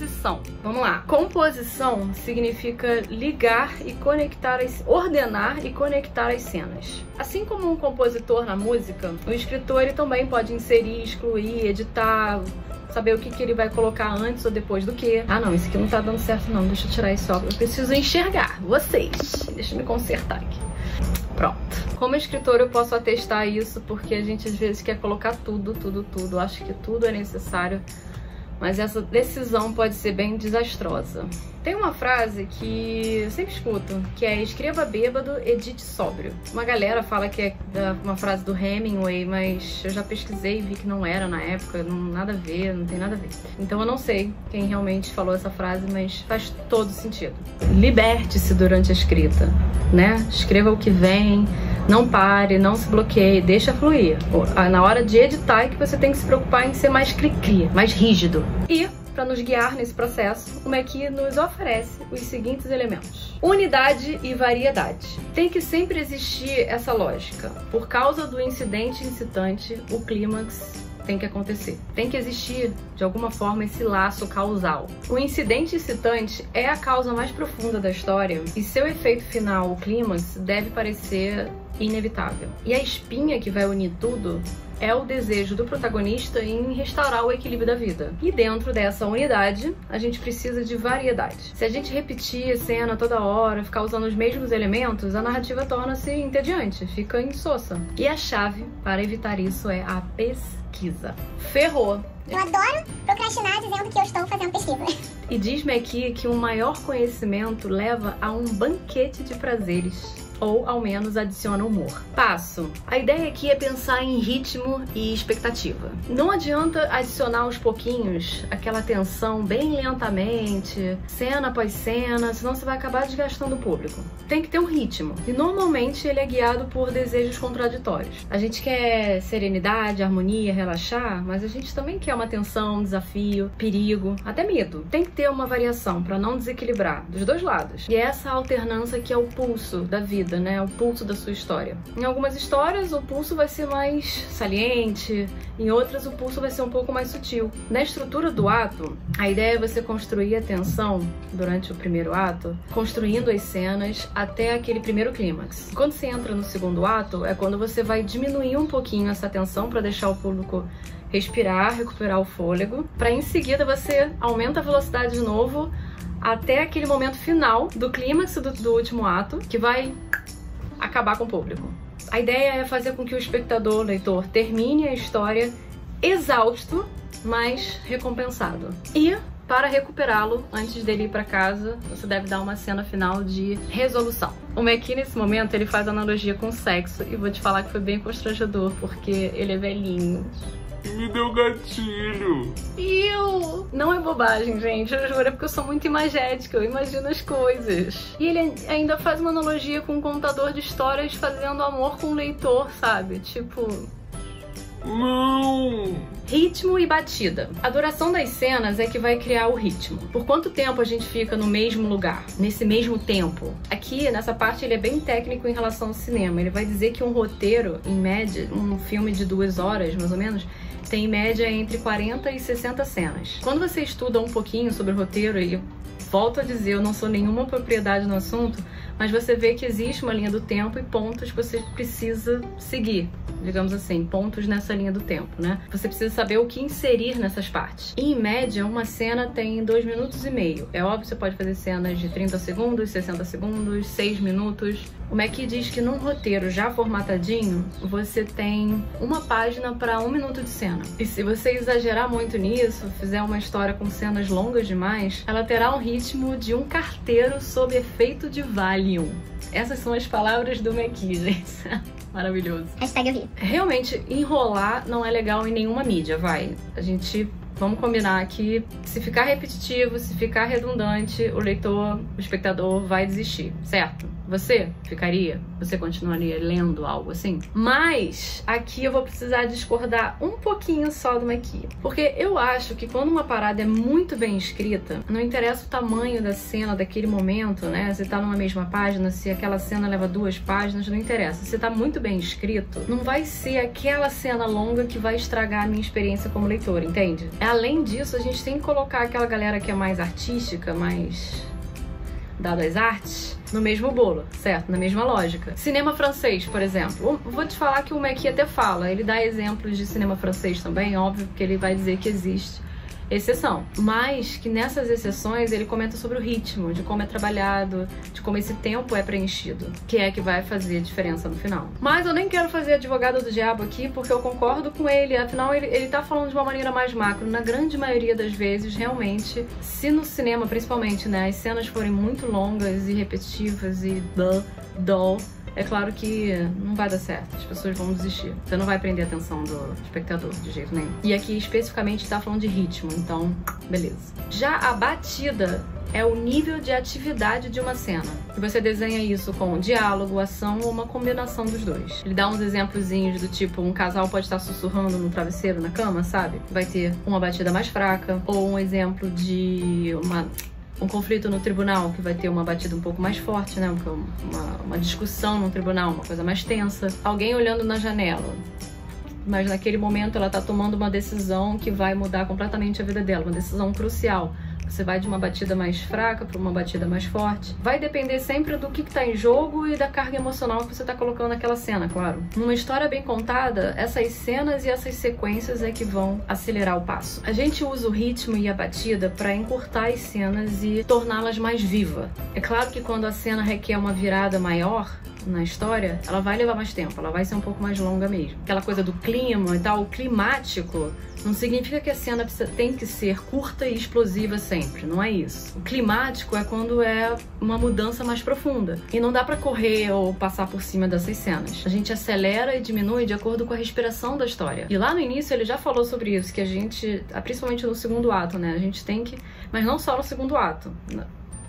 Composição. Vamos lá. Composição significa ligar e conectar, ordenar e conectar as cenas. Assim como um compositor na música, o escritor ele também pode inserir, excluir, editar, saber o que ele vai colocar antes ou depois do que. Ah não, isso aqui não tá dando certo não, deixa eu tirar isso só. Eu preciso enxergar vocês. Deixa eu me consertar aqui. Pronto. Como escritor eu posso atestar isso, porque a gente às vezes quer colocar tudo, acho que tudo é necessário, mas essa decisão pode ser bem desastrosa. Tem uma frase que eu sempre escuto, que é escreva bêbado, edite sóbrio. Uma galera fala que é uma frase do Hemingway, mas eu já pesquisei e vi que não era na época, nada a ver, não tem nada a ver. Então eu não sei quem realmente falou essa frase, mas faz todo sentido. Liberte-se durante a escrita, né? Escreva o que vem, não pare, não se bloqueie, deixa fluir. Na hora de editar é que você tem que se preocupar em ser mais cri-cri, mais rígido. E para nos guiar nesse processo, o Mackie nos oferece os seguintes elementos. Unidade e variedade. Tem que sempre existir essa lógica. Por causa do incidente incitante, o clímax tem que acontecer. Tem que existir, de alguma forma, esse laço causal. O incidente incitante é a causa mais profunda da história e seu efeito final, o clímax, deve parecer inevitável. E a espinha que vai unir tudo é o desejo do protagonista em restaurar o equilíbrio da vida. E dentro dessa unidade, a gente precisa de variedade. Se a gente repetir a cena toda hora, ficar usando os mesmos elementos, a narrativa torna-se entediante, fica insossa. E a chave para evitar isso é a pesquisa. Ferrou! Eu adoro procrastinar dizendo que eu estou fazendo pesquisa. E diz-me aqui que o maior conhecimento leva a um banquete de prazeres. Ou, ao menos, adiciona humor. Passo. A ideia aqui é pensar em ritmo e expectativa. Não adianta adicionar aos pouquinhos aquela tensão bem lentamente, cena após cena, senão você vai acabar desgastando o público. Tem que ter um ritmo. E, normalmente, ele é guiado por desejos contraditórios. A gente quer serenidade, harmonia, relaxar, mas a gente também quer uma tensão, um desafio, perigo, até medo. Tem que ter uma variação para não desequilibrar dos dois lados. E é essa alternância que é o pulso da vida, né? O pulso da sua história. Em algumas histórias o pulso vai ser mais saliente, em outras o pulso vai ser um pouco mais sutil. Na estrutura do ato, a ideia é você construir a tensão durante o primeiro ato, construindo as cenas até aquele primeiro clímax. Quando você entra no segundo ato, é quando você vai diminuir um pouquinho essa tensão para deixar o público respirar, recuperar o fôlego, para em seguida você aumenta a velocidade de novo até aquele momento final do clímax do último ato, que vai acabar com o público. A ideia é fazer com que o espectador, o leitor, termine a história exausto, mas recompensado. E, para recuperá-lo, antes dele ir para casa, você deve dar uma cena final de resolução. O Mackie, nesse momento, ele faz analogia com sexo, e vou te falar que foi bem constrangedor, porque ele é velhinho. Me deu gatilho. Não é bobagem, gente, eu juro, é porque eu sou muito imagética, eu imagino as coisas. E ele ainda faz uma analogia com um contador de histórias fazendo amor com o leitor, sabe? Tipo... Não! Ritmo e batida. A duração das cenas é que vai criar o ritmo. Por quanto tempo a gente fica no mesmo lugar, nesse mesmo tempo? Aqui, nessa parte, ele é bem técnico em relação ao cinema. Ele vai dizer que um roteiro, em média, um filme de 2 horas, mais ou menos, tem em média entre 40 e 60 cenas. Quando você estuda um pouquinho sobre o roteiro, e volto a dizer, eu não sou nenhuma propriedade no assunto, mas você vê que existe uma linha do tempo e pontos que você precisa seguir, digamos assim, pontos nessa linha do tempo, né? Você precisa saber o que inserir nessas partes. E, em média, uma cena tem 2 minutos e meio. É óbvio, você pode fazer cenas de 30 segundos, 60 segundos, 6 minutos. O Mackie diz que num roteiro já formatadinho, você tem 1 página para 1 minuto de cena. E se você exagerar muito nisso, fizer uma história com cenas longas demais, ela terá um ritmo de um carteiro sob efeito de Valium. Essas são as palavras do Mackie, gente. Maravilhoso. Hashtag eu ri. Realmente, enrolar não é legal em nenhuma mídia, vai. Vamos combinar que se ficar repetitivo, se ficar redundante, o leitor, o espectador vai desistir, certo? Você ficaria? Você continuaria lendo algo assim? Mas aqui eu vou precisar discordar um pouquinho só do Maqui. Porque eu acho que quando uma parada é muito bem escrita, não interessa o tamanho da cena daquele momento, né? Se tá numa mesma página, se aquela cena leva 2 páginas, não interessa. Se tá muito bem escrito, não vai ser aquela cena longa que vai estragar a minha experiência como leitora, entende? Além disso, a gente tem que colocar aquela galera que é mais artística, mais dada às artes, no mesmo bolo, certo? Na mesma lógica. Cinema francês, por exemplo. Vou te falar que o Maqui até fala, ele dá exemplos de cinema francês também, óbvio que ele vai dizer que existe exceção, mas que nessas exceções ele comenta sobre o ritmo, de como é trabalhado, de como esse tempo é preenchido, que é que vai fazer a diferença no final. Mas eu nem quero fazer advogado do diabo aqui, porque eu concordo com ele, afinal ele tá falando de uma maneira mais macro. Na grande maioria das vezes, realmente, se no cinema principalmente, né, as cenas forem muito longas e repetitivas e dull, é claro que não vai dar certo, as pessoas vão desistir. Você não vai prender a atenção do espectador de jeito nenhum. E aqui especificamente tá falando de ritmo, então beleza. Já a batida é o nível de atividade de uma cena. E você desenha isso com diálogo, ação ou uma combinação dos dois. Ele dá uns exemplozinhos do tipo, um casal pode estar sussurrando no travesseiro na cama, sabe? Vai ter uma batida mais fraca, ou um exemplo de um conflito no tribunal, que vai ter uma batida um pouco mais forte, né? Uma discussão no tribunal, uma coisa mais tensa. Alguém olhando na janela, mas naquele momento ela tá tomando uma decisão que vai mudar completamente a vida dela, uma decisão crucial. Você vai de uma batida mais fraca para uma batida mais forte. Vai depender sempre do que tá em jogo e da carga emocional que você tá colocando naquela cena, claro. Numa história bem contada, essas cenas e essas sequências é que vão acelerar o passo. A gente usa o ritmo e a batida para encurtar as cenas e torná-las mais vivas. É claro que quando a cena requer uma virada maior na história, ela vai levar mais tempo, ela vai ser um pouco mais longa mesmo. Aquela coisa do clima e tal, o climático, não significa que a cena tem que ser curta e explosiva sempre, não é isso. O climático é quando é uma mudança mais profunda. E não dá pra correr ou passar por cima dessas cenas. A gente acelera e diminui de acordo com a respiração da história. E lá no início ele já falou sobre isso, que a gente, principalmente no segundo ato, né, a gente tem que, mas não só no segundo ato,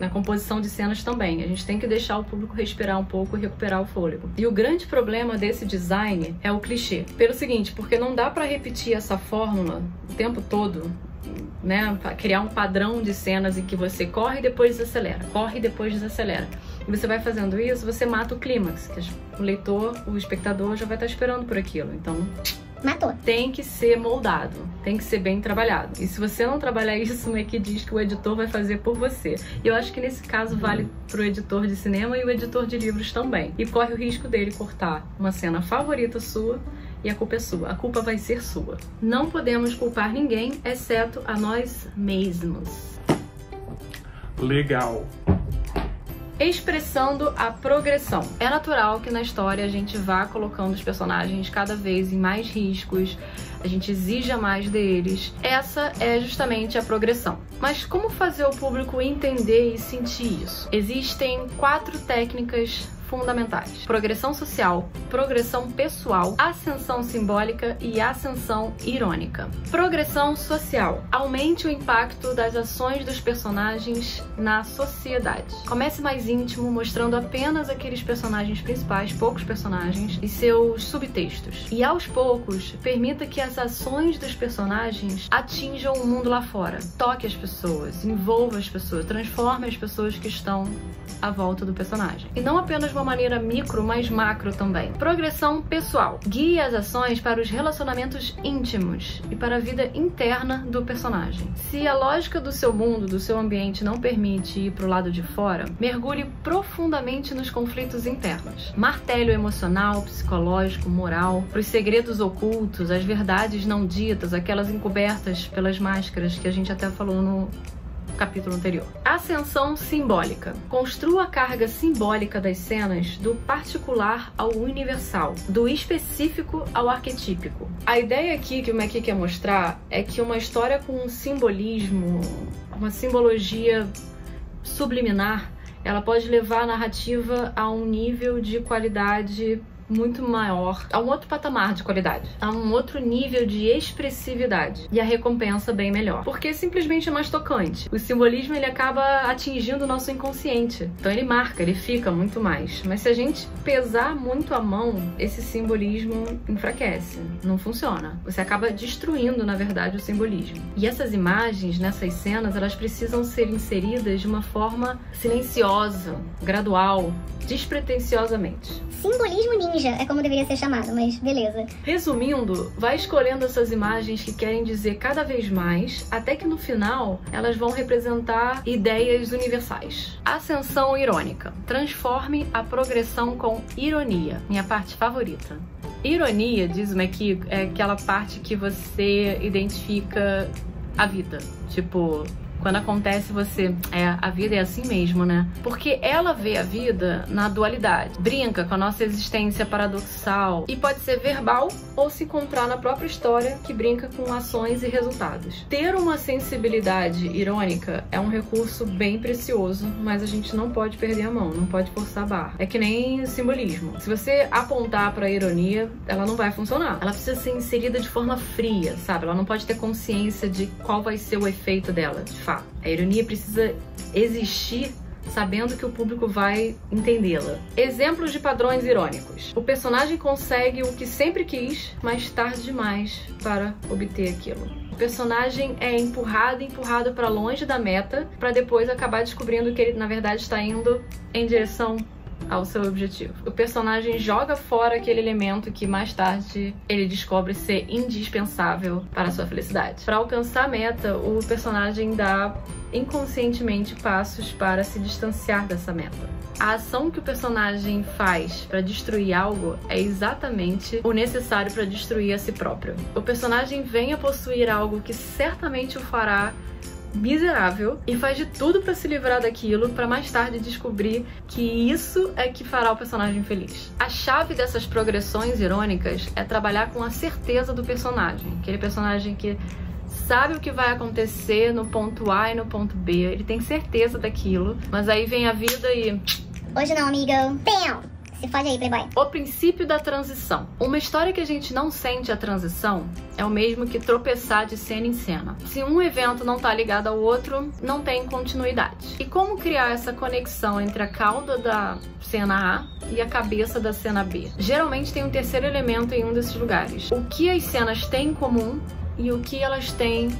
na composição de cenas também. A gente tem que deixar o público respirar um pouco e recuperar o fôlego. E o grande problema desse design é o clichê. Pelo seguinte, porque não dá pra repetir essa fórmula o tempo todo, né? Pra criar um padrão de cenas em que você corre e depois desacelera, corre e depois desacelera. E você vai fazendo isso, você mata o clímax, que o leitor, o espectador já vai estar esperando por aquilo. Então, matou. Tem que ser moldado, tem que ser bem trabalhado. E se você não trabalhar isso, o Maqui diz que o editor vai fazer por você. E eu acho que nesse caso vale pro editor de cinema e o editor de livros também. E corre o risco dele cortar uma cena favorita sua e a culpa é sua. A culpa vai ser sua. Não podemos culpar ninguém, exceto a nós mesmos. Legal. Expressando a progressão. É natural que na história a gente vá colocando os personagens cada vez em mais riscos, a gente exija mais deles. Essa é justamente a progressão. Mas como fazer o público entender e sentir isso? Existem 4 técnicas fundamentais: progressão social, progressão pessoal, ascensão simbólica e ascensão irônica. Progressão social. Aumente o impacto das ações dos personagens na sociedade. Comece mais íntimo, mostrando apenas aqueles personagens principais, poucos personagens, e seus subtextos. E aos poucos, permita que as ações dos personagens atinjam o mundo lá fora. Toque as pessoas, envolva as pessoas, transforme as pessoas que estão à volta do personagem. E não apenas de uma maneira micro, mas macro também. Progressão pessoal. Guie as ações para os relacionamentos íntimos e para a vida interna do personagem. Se a lógica do seu mundo, do seu ambiente não permite ir para o lado de fora, mergulhe profundamente nos conflitos internos. Martelo emocional, psicológico, moral, para os segredos ocultos, as verdades não ditas, aquelas encobertas pelas máscaras que a gente até falou no capítulo anterior. Ascensão simbólica. Construa a carga simbólica das cenas do particular ao universal, do específico ao arquetípico. A ideia aqui que o Maqui quer mostrar é que uma história com um simbolismo, uma simbologia subliminar, ela pode levar a narrativa a um nível de qualidade muito maior, a um outro patamar de qualidade, a um outro nível de expressividade e a recompensa bem melhor, porque simplesmente é mais tocante. O simbolismo ele acaba atingindo o nosso inconsciente, então ele marca, ele fica muito mais. Mas se a gente pesar muito a mão, esse simbolismo enfraquece, não funciona. Você acaba destruindo, na verdade, o simbolismo. E essas imagens, nessas cenas, elas precisam ser inseridas de uma forma silenciosa, gradual, despretensiosamente. Simbolismo ninja é como deveria ser chamado, mas beleza. Resumindo, vai escolhendo essas imagens que querem dizer cada vez mais, até que no final elas vão representar ideias universais. Ascensão irônica. Transforme a progressão com ironia. Minha parte favorita. Ironia, diz o McKee, é aquela parte que você identifica a vida. Tipo, quando acontece você... a vida é assim mesmo, né? Porque ela vê a vida na dualidade. Brinca com a nossa existência paradoxal. E pode ser verbal ou se encontrar na própria história que brinca com ações e resultados. Ter uma sensibilidade irônica é um recurso bem precioso, mas a gente não pode perder a mão, não pode forçar a barra. É que nem simbolismo. Se você apontar pra ironia, ela não vai funcionar. Ela precisa ser inserida de forma fria, sabe? Ela não pode ter consciência de qual vai ser o efeito dela, de fato. A ironia precisa existir sabendo que o público vai entendê-la. Exemplos de padrões irônicos. O personagem consegue o que sempre quis, mas tarde demais para obter aquilo. O personagem é empurrado para longe da meta, para depois acabar descobrindo que ele, na verdade, está indo em direção ao seu objetivo. O personagem joga fora aquele elemento que mais tarde ele descobre ser indispensável para a sua felicidade. Para alcançar a meta, o personagem dá inconscientemente passos para se distanciar dessa meta. A ação que o personagem faz para destruir algo é exatamente o necessário para destruir a si próprio. O personagem vem a possuir algo que certamente o fará miserável e faz de tudo pra se livrar daquilo, pra mais tarde descobrir que isso é que fará o personagem feliz. A chave dessas progressões irônicas é trabalhar com a certeza do personagem, aquele personagem que sabe o que vai acontecer no ponto A e no ponto B, ele tem certeza daquilo, mas aí vem a vida e... Hoje não, amiga. Pão! Se fode aí, playboy. O princípio da transição. Uma história que a gente não sente a transição é o mesmo que tropeçar de cena em cena. Se um evento não tá ligado ao outro, não tem continuidade. E como criar essa conexão entre a cauda da cena A e a cabeça da cena B? Geralmente tem um terceiro elemento em um desses lugares. O que as cenas têm em comum e o que elas têm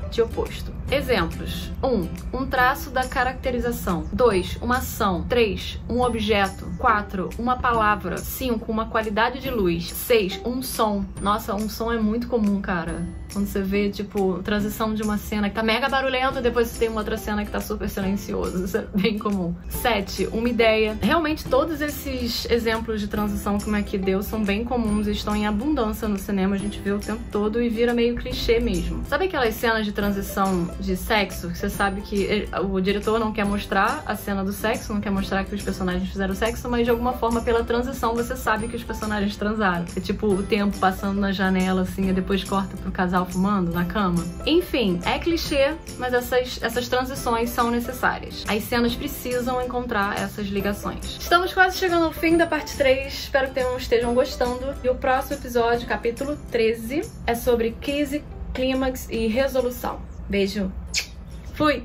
de oposto. Exemplos: 1. Um traço da caracterização. 2. Uma ação. 3. Um objeto. 4. Uma palavra. 5. Uma qualidade de luz. 6. Um som. Nossa, um som é muito comum, cara. Quando você vê, tipo, transição de uma cena que tá mega barulhenta, depois você tem uma outra cena que tá super silenciosa. Isso é bem comum. 7. Uma ideia. Realmente, todos esses exemplos de transição que o McKee deu são bem comuns e estão em abundância no cinema. A gente vê o tempo todo e vira meio clichê mesmo. Sabe aquelas cenas de transição de sexo? Você sabe que o diretor não quer mostrar a cena do sexo, não quer mostrar que os personagens fizeram sexo, mas de alguma forma, pela transição, você sabe que os personagens transaram. É tipo o tempo passando na janela, assim, e depois corta pro casal fumando na cama. Enfim, é clichê, mas essas transições são necessárias. As cenas precisam encontrar essas ligações. Estamos quase chegando ao fim da parte 3, espero que estejam gostando. E o próximo episódio, capítulo 13, é sobre crise, clímax e resolução. Beijo. Fui!